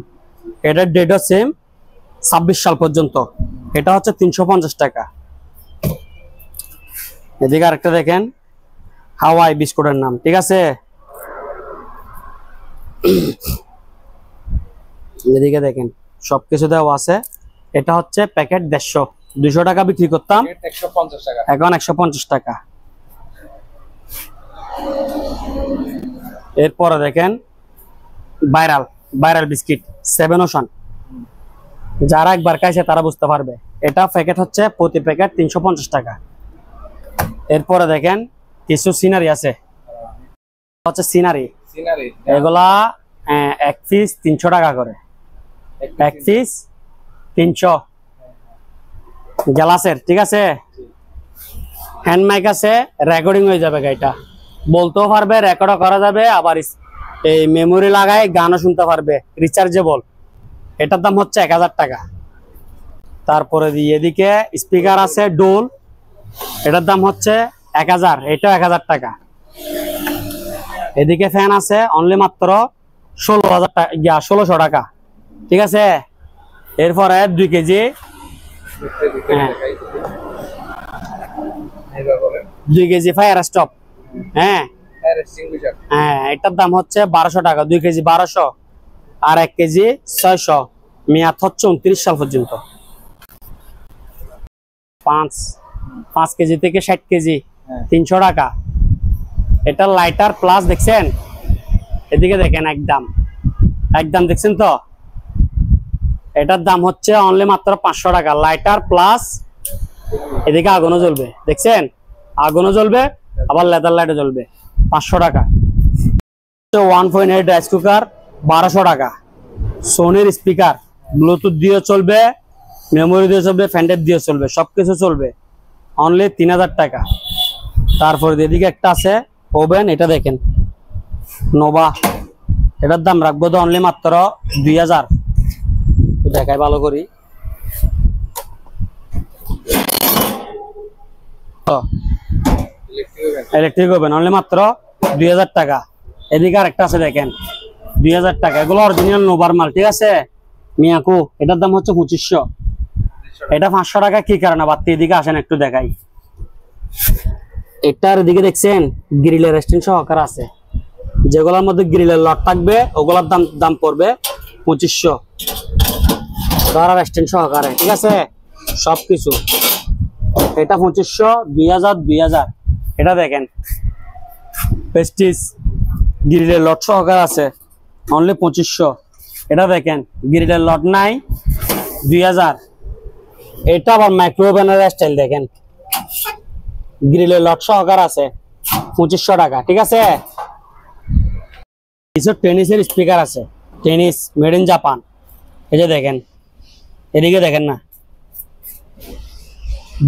এটার ডেটও সেম, 26 সাল পর্যন্ত। এটা হচ্ছে 350 টাকা। এদিকে আরেকটা দেখেন, হাওয়াই বিস্কুটের নাম, ঠিক আছে। এদিকে দেখেন সবকিছু দেওয়া আছে। এটা হচ্ছে প্যাকেট 150, 200 টাকা বিক্রি করতাম, 150 টাকা, এখন 150 টাকা। এরপরে দেখেন ভাইরাল বিস্কিট 7 ওশান, যারা একবার খাইছে তারা বুঝতে পারবে। এটা প্যাকেট হচ্ছে প্রতি প্যাকেট 350 টাকা। এরপরে দেখেন কিছু সিনারি আছে, হচ্ছে সিনারি, এগুলা এক পিস 300 টাকা করে, এক পিস 300। গ্লাসের, ঠিক আছে। হ্যান্ড মাইক আছে, রেকর্ডিং হয়ে যাবে, গাইটা বলতেও পারবে, রেকর্ডও করা যাবে, আবার এই মেমোরি লাগায় গানও শুনতে পারবে, রিচার্জেবল। এটার দাম হচ্ছে 1000 টাকা। তারপরে এদিকে স্পিকার আছে ডোল, এটার দাম হচ্ছে 1000, এটাও 1000 টাকা। এদিকে ফ্যান আছে, অনলি মাত্র 16,000 টাকা, 1600 টাকা, ঠিক আছে। এরপরে 2 কেজি, 2 কেজি ফায়ার স্টপ, হ্যাঁ, এটার দাম হচ্ছে 1200 টাকা। 2 কেজি 1200, আর 1 কেজি 600। মেয়াদ হচ্ছে 29 সাল পর্যন্ত। 5 কেজি থেকে 60 কেজি 300 টাকা। এটা লাইটার প্লাস, দেখছেন এদিকে দেখেন, একদম দেখছেন তো। এটার দাম হচ্ছে অনলি মাত্র 500 টাকা। লাইটার প্লাস এদিকে আগুনও জ্বলবে, দেখছেন, আগুনও জ্বলবে, আবার লেদার লাইটও জ্বলবে। 500 টাকা। 1.8 রাইস কুকার 1200 টাকা। সোনির স্পিকার, ব্লুটুথ দিয়ে চলবে, মেমোরি দিয়ে চলবে, ফ্যান্ডেট দিয়ে চলবে, সবকিছু চলবে, অনলি 3000 টাকা। তারপরে এদিকে একটা আছে ওভেন, এটা দেখেন নোভা, এটার দাম রাখবো তো অনলি মাত্র 2000। দেখাই ভালো করি, ইলেকট্রিক ওভেন অনলি মাত্র 2000 টাকা। এদিকে আরেকটা আছে দেখেন, 2000 টাকা। এগুলো অরিজিনাল নোভার মাল, ঠিক আছে মিয়াকো। এটার দাম হচ্ছে 2500। এটা 500 টাকা। কি কারণে বাড়তি? এদিকে আসেন একটু দেখাই। এটার দিকে দেখছেন গ্রিলের স্ট্যান্ড সহকার আছে, যেগুলোর মধ্যে গ্রিলের লট থাকবে ওগুলোর দাম পড়বে 2500 ধরার স্ট্যান্ড সহকারে, ঠিক আছে সবকিছু। এটা 2500, 2000। এটা দেখেন প্রেস্টিজ গ্রিলের লট সহকার আছে, অনলি 2500। এটা দেখেন গ্রিলের লট নাই, 2000। এটা আবার মাইক্রোওভেনের স্টাইল, দেখেন গ্রিলের লট সহকার আছে, 2500 টাকা, ঠিক আছে। কিছু টেনিসের স্পিকার আছে, টেনিস মেড ইন জাপান। এই যে দেখেন, এদিকে দেখেন না,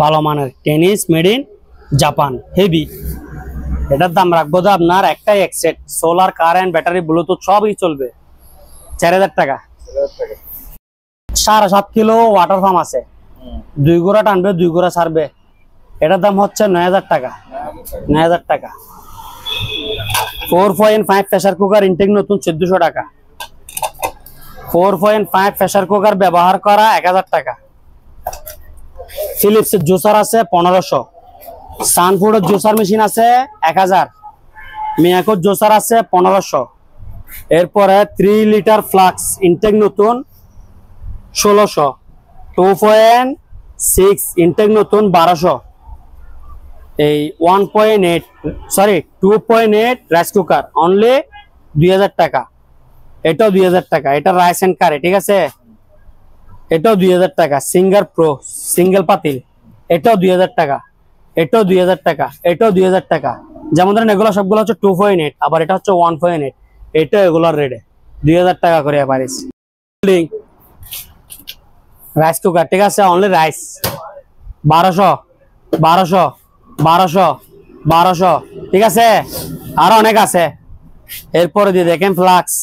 ভালো মানের tennis made in Japan, heavy. এটার দাম রাখবো তো আপনার একটাই এক set, solar, current, battery, Bluetooth সবই চলবে, 4000 টাকা। 7.5 কিলো ওয়াটার পাম্প আছে, 2 গোড়া টানবে 2 গোড়া ছাড়বে। এটার দাম হচ্ছে 9000 টাকা। 9000 টাকা। 4.5 প্রেসার কুকার ইনটেক নতুন 1400 টাকা। 4.5 প্রেসার কুকার ব্যবহার করা 1000 টাকা। ফিলিপসের জুসার আছে 1500। সানফুডের জুসার মেশিন আছে 1000। মিয়াকোর জুসার আছে 1500। এরপরে 3 লিটার ফ্লাক্স ইনটেক নতুন 1600। 2.6 ইনটেক নতুন 1200। এই 2.8 রাইস কুকার অনলি 2000 টাকা। এটাও 2000 টাকা। এটা রাইস এন্ড কারি, ঠিক আছে, এটাও 2000 টাকা। সিঙ্গার প্রো সিঙ্গেল পাতিল, এটাও 2000 টাকা। এটাও 2000 টাকা। এটাও 2000 টাকা। যেমন ধরেন এগুলো সবগুলো হচ্ছে 2.8, আবার এটা হচ্ছে 1.8। এটা এগুলোর রেটে 2000 টাকা করে পারিস। রাইস কুকার, ঠিক আছে, অনলি রাইস 1200, ঠিক আছে, আরো অনেক আছে। এরপরে দিয়ে দেখেন ফ্লাক্স,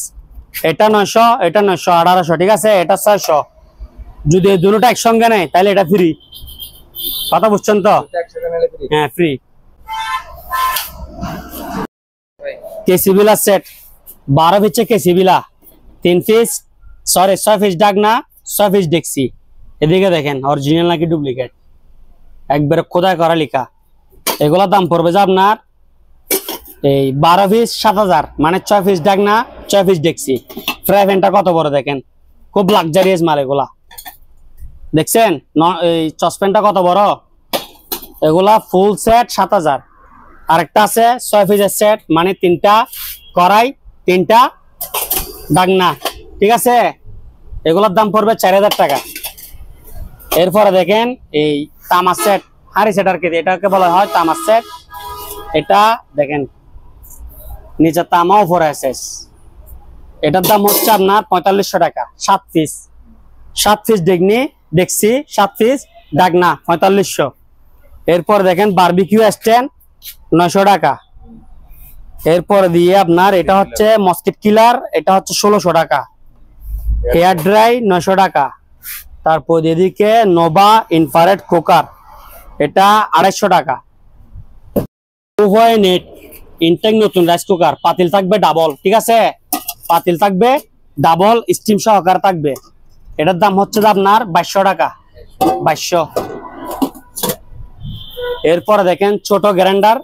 এটা 900, এটা 900, 1800, ঠিক আছে, এটা 600। যদি এই দুটোটা একসঙ্গে নেয় তাহলে এটা ফ্রি, কথা বুঝছেন তো? হ্যাঁ ফ্রি। কেসিবিলা সেট 12 পিসে কেসিবিলা, 3 পিস, 6 পিস ডাকনা, 6 পিস ডেক্সি। এদিকে দেখেন অরিজিনাল নাকি ডুপ্লিকেট, একবারে খোদাই করা লেখা। এগুলোর দাম পড়বে যে আপনার এই 12 পিস 7000, মানে 6 পিস ডাকনা 6 পিস ডেক্সি। ফ্রাই প্যানটা কত বড় দেখেন, খুব লাক্সারিয়াস মাল এগুলা, দেখছেন? এই সসপ্যানটা কত বড়, এগুলা ফুল সেট 7000। আরেকটা আছে 6 পিসের সেট, মানে 3টা কড়াই 3টা ডাকনা, ঠিক আছে, এগুলোর দাম পড়বে 4000 টাকা। এরপরে দেখেন এই তামার সেট, হাড়ি সেট আর কি, এটাকে বলা হয় তামার সেট। এটা দেখেন নিচে তামা, উপরে এসএস। এটার দাম হচ্ছে আপনার 4500 টাকা। 7 পিস ডেক্সি, 7 পিস ডাকনা 4500। এরপর দেখেন বারবিকিউ স্ট্যান্ড 900 টাকা। এরপর দিয়ে আপনার এটা হচ্ছে মসকিট কিলার, এটা হচ্ছে 1600 টাকা। হেয়ার ড্রাই 900 টাকা। তারপর এদিকে নোভা ইনফ্রারেড কুকার, এটা 250 টাকা। 2.8 ইনটেক নতুন রাইস কুকার, পাতিল থাকবে ডাবল, ঠিক আছে, পাতিল থাকবে ডাবল, স্টিম সহকার থাকবে। এটার দাম হচ্ছে আপনার 2200 টাকা। 2200। এরপরে দেখেন ছোট গ্রাইন্ডার,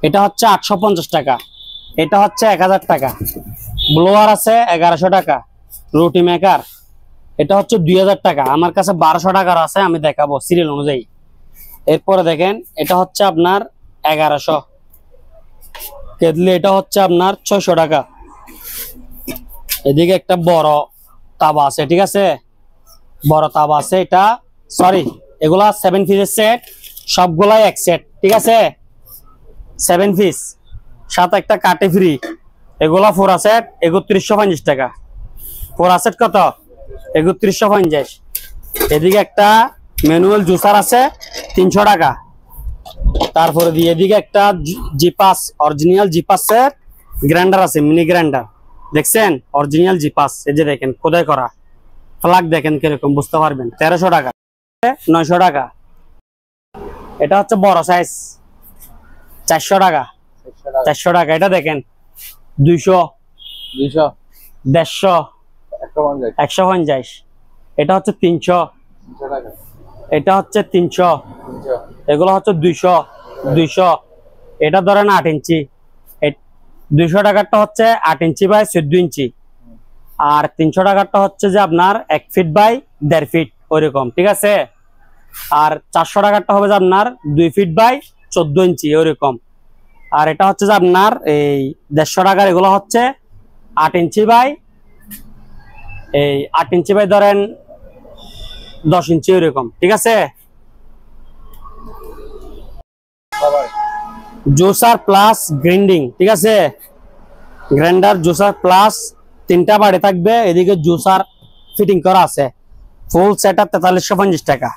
এটা হচ্ছে 850 টাকা। এটা হচ্ছে 1000 টাকা। ব্লোয়ার আছে 1100 টাকা। রুটি মেকার, এটা হচ্ছে 2000 টাকা। আমার কাছে 1200 টাকার আছে, আমি দেখাবো সিরিয়াল অনুযায়ী। এরপরে দেখেন এটা হচ্ছে আপনার 1100। কেটলি, এটা হচ্ছে আপনার 600 টাকা। এদিকে একটা বড় তাওয়া আছে, ঠিক আছে, বড় তাওয়া আছে। এটা সরি, এগুলা 7 পিসের সেট, সবগুলাই এক সেট, ঠিক আছে, 7 পিস, সাথে একটা কাটে ফ্রি। এগুলা 4 সেট 3150 টাকা। 4 সেট কত? 3150। এদিকে একটা ম্যানুয়াল জুসার আছে 300 টাকা। তারপরে দিয়ে এদিকে একটা জিপাস, অরিজিনাল জিপাসের গ্রাইন্ডার আছে, মিনি গ্রাইন্ডার, দেখছেন অরিজিনাল জিপাস। এই যে দেখেন খোদাই করা ফ্লাগ, দেখেন কিরকম, বুঝতে পারবেন। 1300 টাকা। 900 টাকা। এটা হচ্ছে বড় সাইজ, 400 টাকা। 400 টাকা। এটা দেখেন 200 200 150 150 এটা হচ্ছে 300 টাকা এটা হচ্ছে 300 এগুলো হচ্ছে 200 এটা ধরেন 8 ইঞ্চি 200 টাকারটা হচ্ছে 8 ইঞ্চি বাই 14 ইঞ্চি আর 300 টাকারটা হচ্ছে যে আপনার 1 ফিট বাই 1.5 ফিট ওইরকম, ঠিক আছে। আর 400 টাকারটা হবে যে আপনার 2 ফিট বাই 14 ইঞ্চি ওইরকম। আর এটা হচ্ছে যে আপনার এই 150 টাকার এগুলো হচ্ছে 8 ইঞ্চি বাই 8 ইঞ্চি বাই ধরেন 10 ইঞ্চি ওইরকম, ঠিক আছে। জুসার প্লাস গ্রাইন্ডিং, ঠিক আছে। গ্রাইন্ডার জুসার প্লাস 3টা বাড়ি থাকবে, এদিকে জুসার ফিটিং করা আছে। ফুল সেট আপ 4350 টাকা।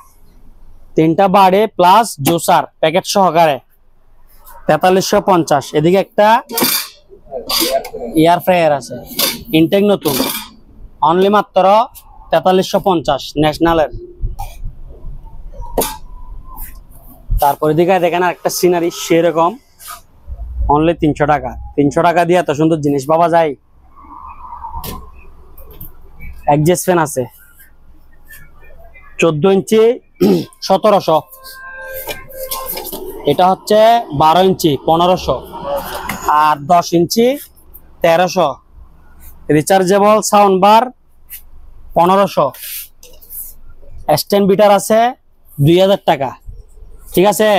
3টা বাড়ি প্লাস জুসার প্যাকেট সহকারে 4350। এদিকে একটা এয়ার ফ্রায়ার আছে, ইনটেক নতুন, অনলি মাত্র 4350 ন্যাশনালের। তারপর এদিকে দেখেন একটা সিনারি সেরকম, অনলি 300 টাকা। 300 টাকা দিয়ে এত সুন্দর জিনিস পাওয়া যায়। অ্যাডজাস্ট ফ্যান আছে 14 ইঞ্চি 1700, এটা হচ্ছে 12 ইঞ্চি 1500 আর 10 ইঞ্চি 1300। Rechargeable sound bar 1500। Stand bitter আছে 2000 টাকা, ঠিক আছে।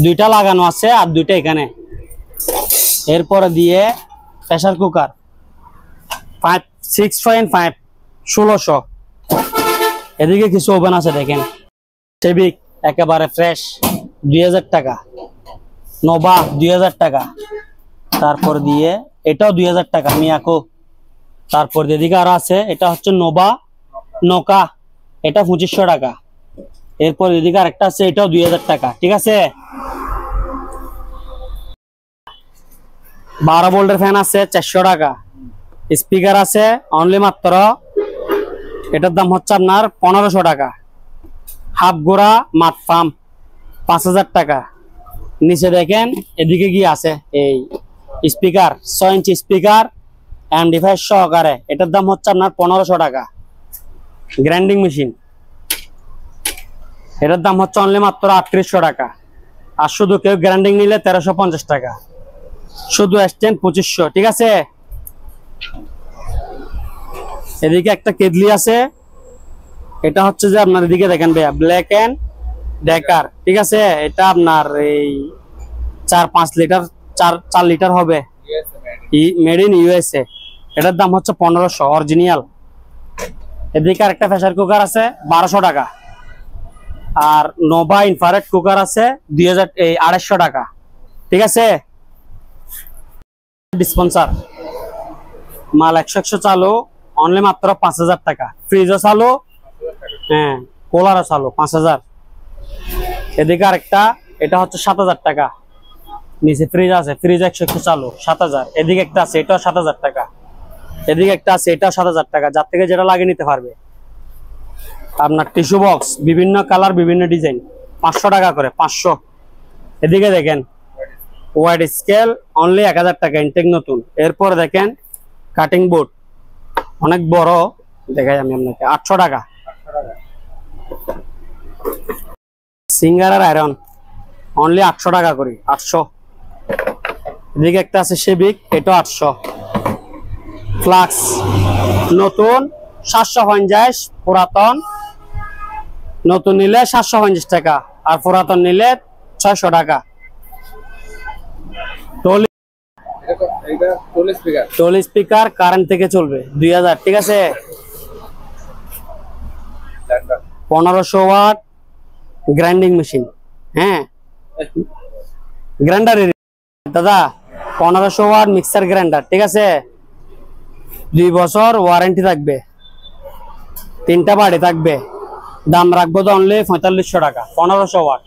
2টা লাগানো আছে আর 2টা এখানে। এরপরে দিয়ে প্রেসার কুকার 6.5 1600। এদিকে কিছু ওভেন আছে দেখেন, সেবিক একেবারে ফ্রেশ 2000 টাকা, নোভা 2000 টাকা। তারপর দিয়ে এটাও 2000 টাকা মিয়াকো। তারপর এদিকে আরো আছে, এটা হচ্ছে নোকা, এটা 2500 টাকা। এরপর এদিকে আরেকটা আছে, এটাও 2000 টাকা, ঠিক আছে। 12 ভোল্টের ফ্যান আছে 400 টাকা। স্পিকার আছে অনলি মাত্র, এটার দাম হচ্ছে আপনার 1500 টাকা। হাফ গোড়া মাঠ ফার্ম 5000 টাকা। নিচে দেখেন এদিকে গিয়ে আছে এই স্পিকার 6 ইঞ্চি স্পিকার এমডিফাই সহকারে, এটার দাম হচ্ছে আপনার 1500 টাকা। গ্রাইন্ডিং মেশিন, এটার দাম হচ্ছে অনলি মাত্র 3800 টাকা। আর শুধু কেউ গ্রাইন্ডিং নিলে 1350 টাকা, শুধু স্ট্যান্ড 2500, ঠিক আছে। এদিকে একটা কেদলি আছে, এটা হচ্ছে যে আপনার এদিকে দেখেন ভাইয়া ব্ল্যাক এন্ড ডেকার, ঠিক আছে। এটা আপনার এই 4-5 লিটার 4 লিটার হবে, মেড ইন ইউএসএ। এটার দাম হচ্ছে 1500 অরিজিনাল। এদিকে আরেকটা প্রেসার কুকার আছে 1200 টাকা। আর নোভা ইনফ্রারেড কুকার আছে 2800 টাকা, ঠিক আছে। ডিসপেন্সার মাল 100 চালু অনলি মাত্র 5000 টাকা। ফ্রিজও চালু, হ্যাঁ, কুলারও চালু 5000। এদিকে আরেকটা, এটা হচ্ছে 7000 টাকা। নিচে ফ্রিজ আছে, ফ্রিজ 100 চালু 7000। এদিকে একটা আছে, এটাও 7000 টাকা। এদিকে একটা আছে, এটাও 7000 টাকা। যার থেকে যেটা লাগে নিতে পারবে। আপনার টিস্যু বক্স বিভিন্ন কালার বিভিন্ন ডিজাইন 500 টাকা করে, 500। এদিকে দেখেন ওয়াইড স্কেল অনলি 1000 টাকা, ইনটেক নতুন। এরপর দেখেন কাটিং বোর্ড অনেক বড়, দেখাই আমি আপনাকে 800 টাকা। সিঙ্গার আর আয়রন অনলি 800 টাকা করে, 800। এদিকে একটা আছে সেবিক, এটা 800। ফ্লাক্স নতুন 750, পুরাতন নতুন নিলে 750 টাকা আর পুরাতন নিলে 600 টাকা। টোল স্পিকার কারেন্ট থেকে চলবে 2000, ঠিক আছে। 1500 ওয়াট গ্রাইন্ডিং মেশিন, হ্যাঁ গ্রাইন্ডারের দাদা 1500 ওয়াট মিক্সার গ্রাইন্ডার, ঠিক আছে। 2 বছর ওয়ারেন্টি থাকবে, 3টা বাড়ি থাকবে। দাম রাখবো তো অনলি 4500 টাকা। 1500 ওয়াট।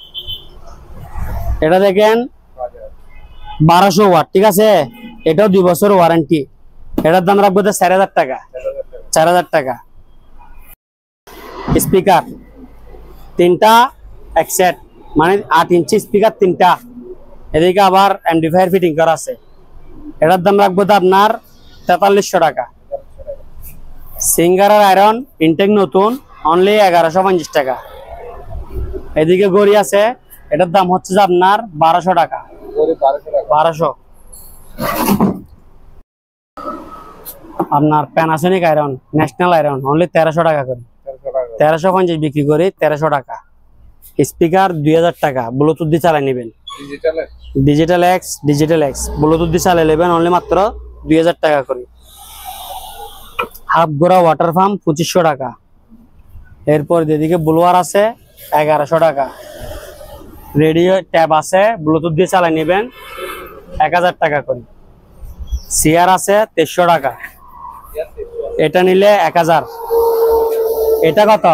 এটা দেখেন 1200 ওয়াট, ঠিক আছে। এটাও 2 বছর ওয়ারেন্টি। এটার দাম রাখবো তো 4000 টাকা, 4000 টাকা। স্পিকার 3টা এক সেট, মানে 8 ইঞ্চি স্পিকার 3টা। এদিকে আবার এমডিফায়ার ফিটিং করা আছে। এটার দাম রাখবো তো আপনার 4300 টাকা। সিঙ্গারের আয়রন ইনটেক নতুন, অনলি 1150 টাকা। এদিকে গড়ি আছে, এটার দাম হচ্ছে যে আপনার 1200 টাকা। 1200। আপনার Panasonic iron, national iron, only 1300 টাকা করে। 1350 বিক্রি করি, 1300 টাকা। স্পিকার 2000 টাকা, ব্লুটুথ দিয়ে চালিয়ে নেবেন। ডিজিটাল এক্স ব্লুটুথ দিয়ে চালিয়ে নেবেন, অনলি মাত্র 2000 টাকা করে। হাফ গোড়া ওয়াটার পাম্প 2500 টাকা। এরপর যেদিকে ব্লোয়ার আছে 1100 টাকা। রেডিও ট্যাব আছে, ব্লুটুথ দিয়ে চালিয়ে নেবেন, 1000 টাকা করে। চেয়ার আছে 2300 টাকা। এটা নিলে 1000। এটা কত?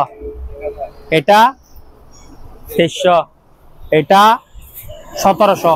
এটা 2300, এটা 1700।